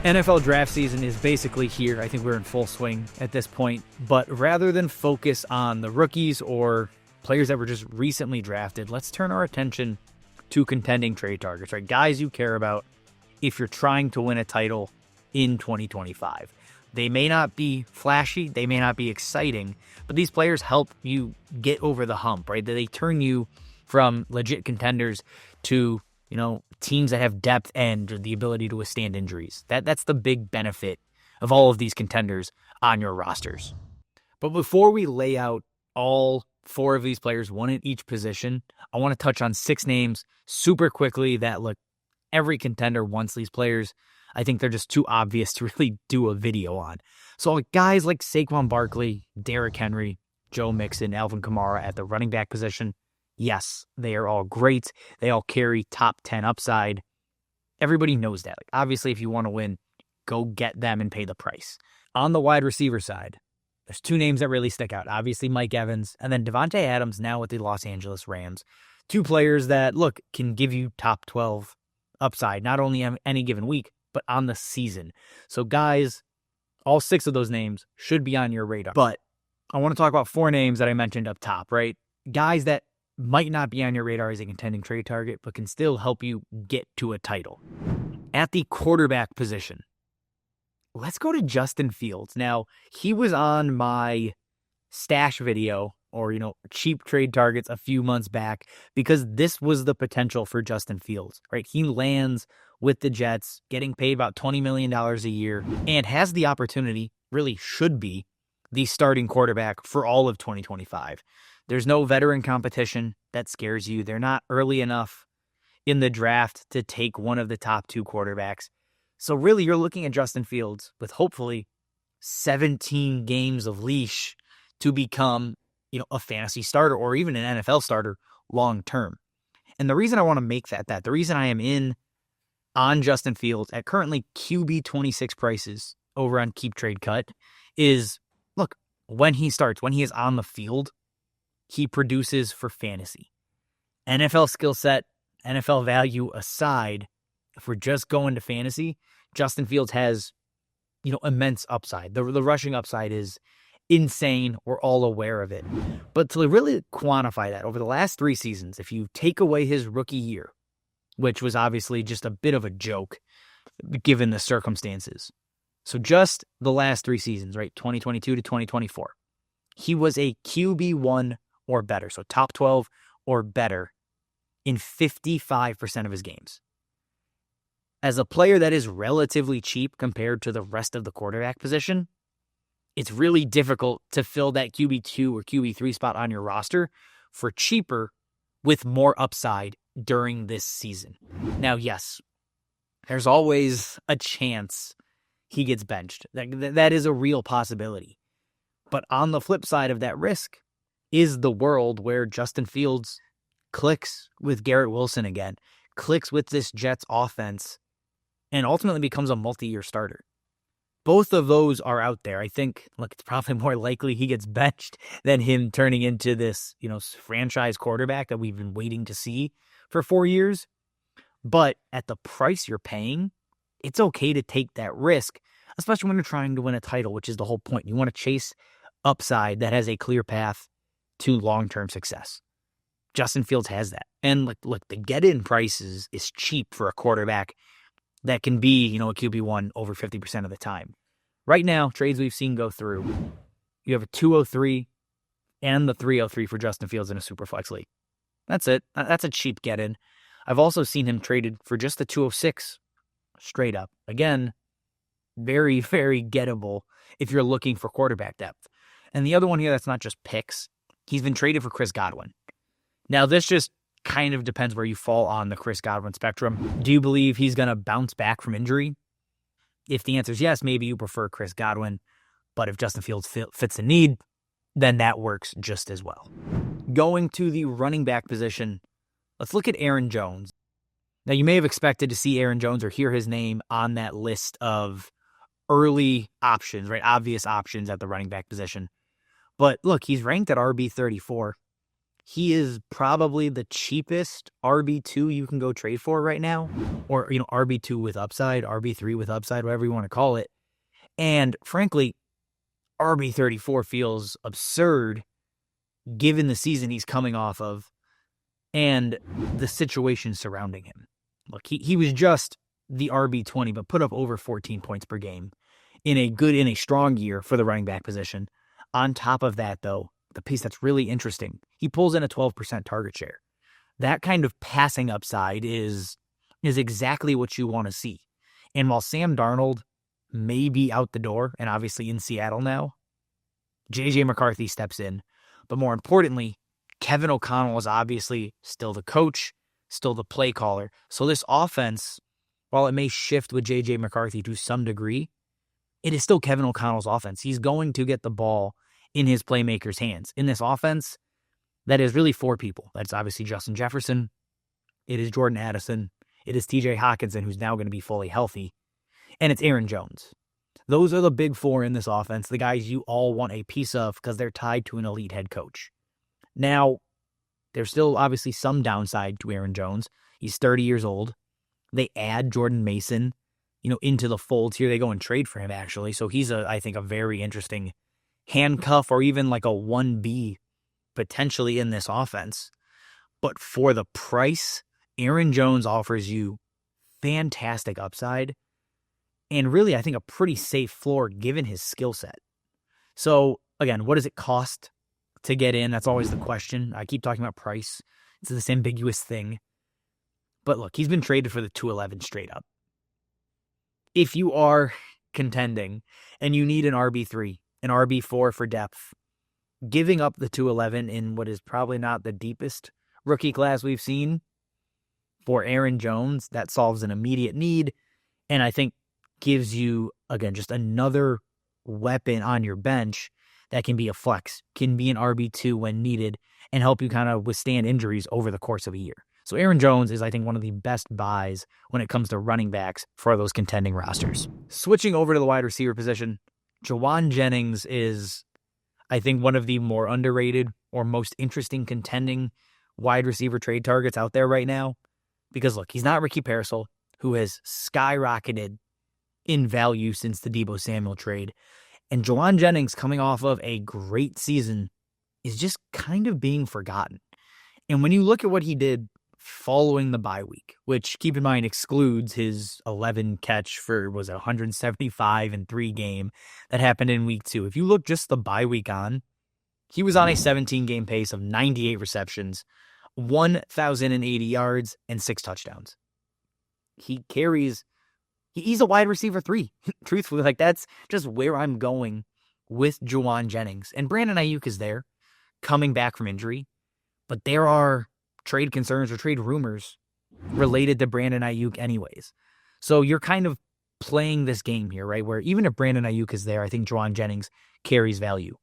NFL draft season is basically here. I think we're in full swing at this point. But rather than focus on the rookies or players that were just recently drafted, let's turn our attention to contending trade targets, right? Guys you care about if you're trying to win a title in 2025. They may not be flashy, they may not be exciting, but these players help you get over the hump, right? They turn you from legit contenders to, teams that have depth and the ability to withstand injuries. That's the big benefit of all of these contenders on your rosters. But before we lay out all 4 of these players, one at each position, I want to touch on 6 names super quickly that, look, every contender wants these players. I think they're just too obvious to really do a video on. So guys like Saquon Barkley, Derrick Henry, Joe Mixon, Alvin Kamara at the running back position, yes, they are all great. They all carry top 10 upside. Everybody knows that. Obviously, if you want to win, go get them and pay the price. On the wide receiver side, there's 2 names that really stick out. Obviously, Mike Evans and then Devontae Adams now with the Los Angeles Rams. 2 players that, look, can give you top 12 upside, not only on any given week, but on the season. So guys, all 6 of those names should be on your radar. But I want to talk about 4 names that I mentioned up top, right? Guys that might not be on your radar as a contending trade target, but can still help you get to a title. At the quarterback position, let's go to Justin Fields. Now, he was on my stash video or, cheap trade targets a few months back because this was the potential for Justin Fields, right? He lands with the Jets, getting paid about $20 million a year, and has the opportunity, really should be, the starting quarterback for all of 2025. There's no veteran competition that scares you. They're not early enough in the draft to take one of the top 2 quarterbacks. So really, you're looking at Justin Fields with hopefully 17 games of leash to become, a fantasy starter or even an NFL starter long term. And the reason I want to make that the reason I am in on Justin Fields at currently QB 26 prices over on Keep Trade Cut is, look, when he starts, when he is on the field, he produces for fantasy. NFL skill set, NFL value aside, if we're just going to fantasy, Justin Fields has, immense upside. The rushing upside is insane. We're all aware of it. But to really quantify that, over the last 3 seasons, if you take away his rookie year, which was obviously just a bit of a joke given the circumstances. So just the last 3 seasons, right, 2022 to 2024, he was a QB1 or better, so top 12 or better in 55% of his games. As a player that is relatively cheap compared to the rest of the quarterback position, it's really difficult to fill that QB2 or QB3 spot on your roster for cheaper with more upside during this season. Now, yes, there's always a chance he gets benched. That is a real possibility. But on the flip side of that risk is the world where Justin Fields clicks with Garrett Wilson again, clicks with this Jets offense, and ultimately becomes a multi-year starter. Both of those are out there. I think, look, it's probably more likely he gets benched than him turning into this, franchise quarterback that we've been waiting to see for 4 years. But at the price you're paying, it's okay to take that risk, especially when you're trying to win a title, which is the whole point. You want to chase upside that has a clear path to long-term success. Justin Fields has that. And look, the get-in price is cheap for a quarterback that can be, a QB1 over 50% of the time. Right now, trades we've seen go through, you have a 203 and the 303 for Justin Fields in a Superflex league. That's it. That's a cheap get-in. I've also seen him traded for just the 206 straight up. Again, very, very gettable if you're looking for quarterback depth. And the other one here that's not just picks, he's been traded for Chris Godwin. Now, this just kind of depends where you fall on the Chris Godwin spectrum. Do you believe he's going to bounce back from injury? If the answer is yes, maybe you prefer Chris Godwin. But if Justin Fields fits the need, then that works just as well. Going to the running back position, let's look at Aaron Jones. Now, you may have expected to see Aaron Jones or hear his name on that list of early options, right? Obvious options at the running back position. But look, he's ranked at RB34. He is probably the cheapest RB2 you can go trade for right now, or, RB2 with upside, RB3 with upside, whatever you want to call it. And frankly, RB34 feels absurd given the season he's coming off of and the situation surrounding him. Look, he was just the RB20, but put up over 14 points per game in a strong year for the running back position. On top of that, though, the piece that's really interesting, he pulls in a 12% target share. That kind of passing upside is exactly what you want to see. And while Sam Darnold may be out the door, and obviously in Seattle now, J.J. McCarthy steps in. But more importantly, Kevin O'Connell is obviously still the coach, still the play caller. So this offense, while it may shift with J.J. McCarthy to some degree, it is still Kevin O'Connell's offense. He's going to get the ball in his playmakers' hands. In this offense, that is really four people. That's obviously Justin Jefferson. It is Jordan Addison. It is TJ Hockenson, who's now going to be fully healthy. And it's Aaron Jones. Those are the big four in this offense, the guys you all want a piece of because they're tied to an elite head coach. Now, there's still obviously some downside to Aaron Jones. He's 30 years old. They add Jordan Mason, into the fold here. They go and trade for him, actually. So he's, I think, a very interesting handcuff or even like a 1B potentially in this offense. But for the price, Aaron Jones offers you fantastic upside and really, I think, a pretty safe floor given his skill set. So, again, what does it cost to get in? That's always the question. I keep talking about price. It's this ambiguous thing. But look, he's been traded for the 211 straight up. If you are contending and you need an RB3, an RB4 for depth, giving up the 211 in what is probably not the deepest rookie class we've seen for Aaron Jones, that solves an immediate need. And I think gives you, again, just another weapon on your bench that can be a flex, can be an RB2 when needed, and help you kind of withstand injuries over the course of a year. So Aaron Jones is, I think, one of the best buys when it comes to running backs for those contending rosters. Switching over to the wide receiver position, Jauan Jennings is, I think, one of the more underrated or most interesting contending wide receiver trade targets out there right now. Because, look, he's not Ricky Parasol, who has skyrocketed in value since the Deebo Samuel trade. And Jauan Jennings, coming off of a great season, is just kind of being forgotten. And when you look at what he did following the bye week, which, keep in mind, excludes his 11 catch for, was it 175 and 3 game that happened in week 2. If you look just the bye week on, he was on a 17-game pace of 98 receptions, 1,080 yards, and 6 touchdowns. He's a wide receiver 3. Truthfully, like, that's just where I'm going with Jauan Jennings. And Brandon Ayuk is there, coming back from injury. But there are trade concerns or trade rumors related to Brandon Ayuk anyways. So you're kind of playing this game here, right? Where even if Brandon Ayuk is there, I think Jauan Jennings carries value.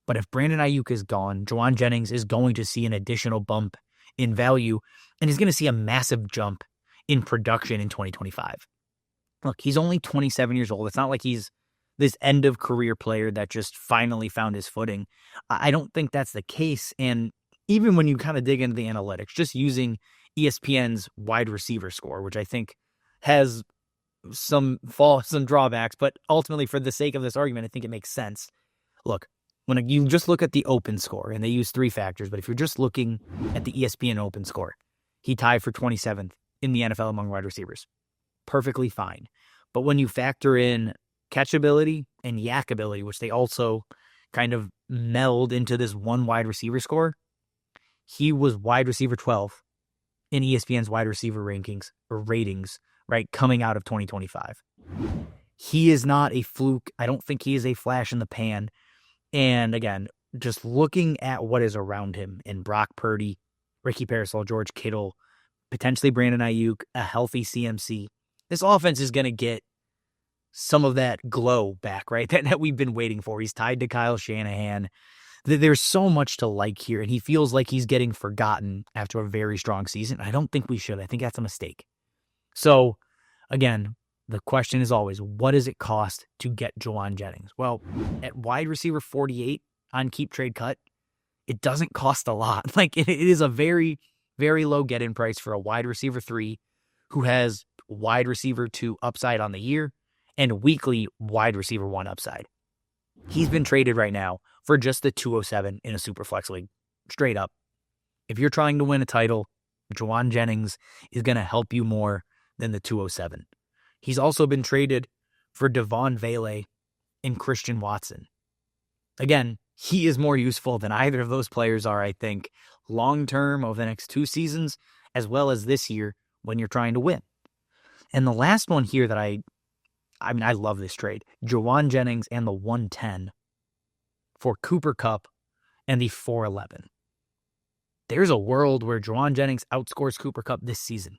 But if Brandon Ayuk is gone, Jauan Jennings is going to see an additional bump in value, and he's going to see a massive jump in production in 2025. Look, he's only 27 years old. It's not like he's this end-of-career player that just finally found his footing. I don't think that's the case. And even when you kind of dig into the analytics, just using ESPN's wide receiver score, which I think has some drawbacks, but ultimately for the sake of this argument, I think it makes sense. Look, when you just look at the open score, and they use 3 factors, but if you're just looking at the ESPN open score, he tied for 27th in the NFL among wide receivers. Perfectly fine. But when you factor in catchability and yakability, which they also kind of meld into this one wide receiver score, he was wide receiver 12 in ESPN's wide receiver rankings or ratings, right, coming out of 2025. He is not a fluke. I don't think he is a flash in the pan. And again, just looking at what is around him in Brock Purdy, Ricky Parasol, George Kittle, potentially Brandon Ayuk, a healthy CMC, this offense is going to get some of that glow back, right? That we've been waiting for. He's tied to Kyle Shanahan. There's so much to like here, and he feels like he's getting forgotten after a very strong season. I don't think we should. I think that's a mistake. So, again, the question is always, what does it cost to get Jauan Jennings? Well, at wide receiver 48 on Keep Trade Cut, it doesn't cost a lot. Like, it is a very, very low get-in price for a wide receiver 3 who has wide receiver 2 upside on the year and weekly wide receiver 1 upside. He's been traded right now for just the 207 in a Superflex league. Straight up. If you're trying to win a title, Jauan Jennings is going to help you more than the 207. He's also been traded for Devon Vele and Christian Watson. Again, he is more useful than either of those players are, I think, long-term over the next 2 seasons, as well as this year when you're trying to win. And the last one here that I love this trade. Jauan Jennings and the 110 for Cooper Kupp and the 411. There's a world where Jauan Jennings outscores Cooper Kupp this season.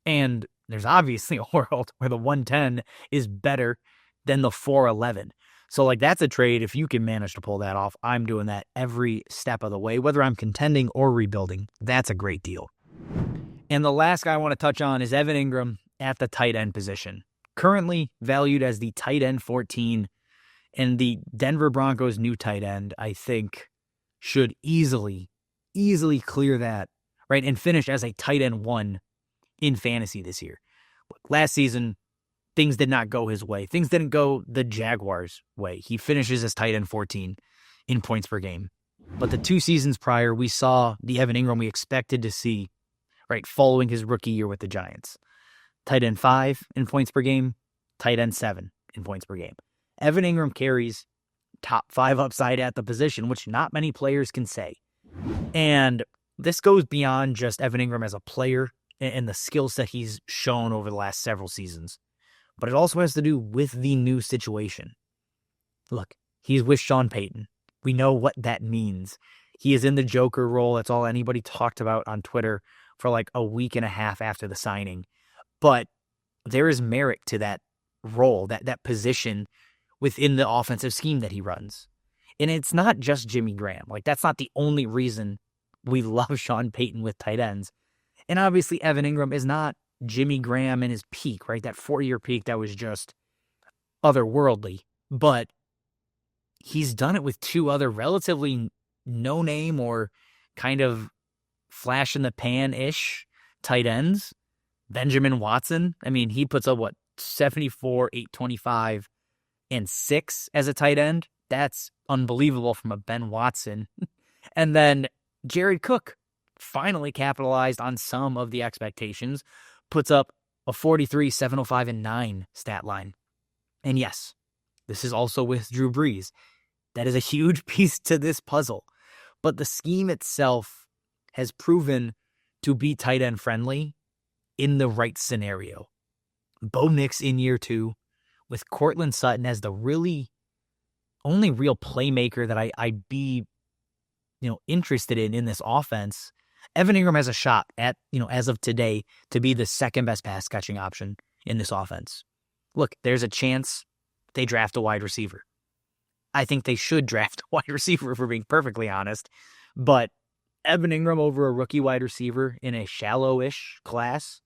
And there's obviously a world where the 110 is better than the 411. So, like, that's a trade. If you can manage to pull that off, I'm doing that every step of the way, whether I'm contending or rebuilding. That's a great deal. And the last guy I want to touch on is Evan Engram at the tight end position. Currently valued as the tight end 14, and the Denver Broncos' new tight end, I think, should easily clear that, right, and finish as a tight end 1 in fantasy this year. Last season, things did not go his way. Things didn't go the Jaguars' way. He finishes as tight end 14 in points per game. But the 2 seasons prior, we saw the Evan Engram we expected to see, right, following his rookie year with the Giants. Tight end 5 in points per game, tight end 7 in points per game. Evan Engram carries top 5 upside at the position, which not many players can say. And this goes beyond just Evan Engram as a player and the skill set he's shown over the last several seasons. But it also has to do with the new situation. Look, he's with Sean Payton. We know what that means. He is in the Joker role. That's all anybody talked about on Twitter for like a week and a half after the signing. But there is merit to that role, that position within the offensive scheme that he runs. And it's not just Jimmy Graham. Like, that's not the only reason we love Sean Payton with tight ends. And obviously, Evan Engram is not Jimmy Graham in his peak, right? That 4-year peak that was just otherworldly. But he's done it with 2 other relatively no-name or kind of flash-in-the-pan-ish tight ends. Benjamin Watson, I mean, he puts up, 74, 825, and 6 as a tight end. That's unbelievable from a Ben Watson. And then Jared Cook finally capitalized on some of the expectations, puts up a 43, 705, and 9 stat line. And yes, this is also with Drew Brees. That is a huge piece to this puzzle. But the scheme itself has proven to be tight end friendly in the right scenario. Bo Nix in year 2, with Cortland Sutton as the really only real playmaker that I'd be, interested in this offense. Evan Engram has a shot at, as of today, to be the second best pass catching option in this offense. Look, there's a chance they draft a wide receiver. I think they should draft a wide receiver, if we're being perfectly honest. But Evan Engram over a rookie wide receiver in a shallow-ish class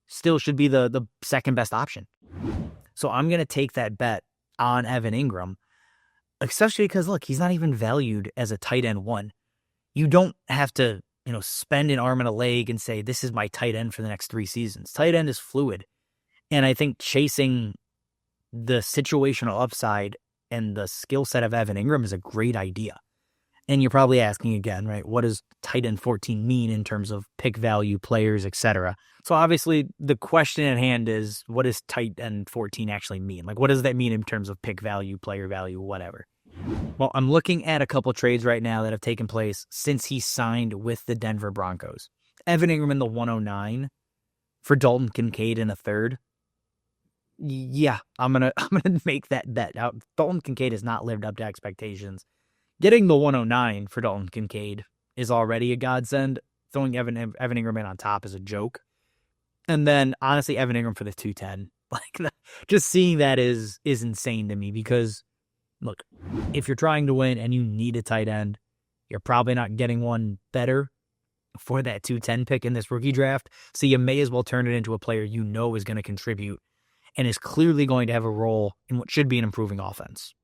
still should be the second best option. So I'm going to take that bet on Evan Engram, especially because, look, he's not even valued as a tight end 1. You don't have to, spend an arm and a leg and say, this is my tight end for the next 3 seasons. Tight end is fluid. And I think chasing the situational upside and the skill set of Evan Engram is a great idea. And you're probably asking again, right, what does tight end 14 mean in terms of pick value, players, etc.? So obviously the question at hand is, what does tight end 14 actually mean? Like, what does that mean in terms of pick value, player value, whatever? Well, I'm looking at a couple trades right now that have taken place since he signed with the Denver Broncos. Evan Engram in the 109 for Dalton Kincaid in a 3rd. Yeah, I'm gonna make that bet. Now, Dalton Kincaid has not lived up to expectations. Getting the 109 for Dalton Kincaid is already a godsend. Throwing Evan Engram in on top is a joke. And then, honestly, Evan Engram for the 210. Just seeing that is insane to me because, look, if you're trying to win and you need a tight end, you're probably not getting one better for that 210 pick in this rookie draft. So you may as well turn it into a player is going to contribute and is clearly going to have a role in what should be an improving offense.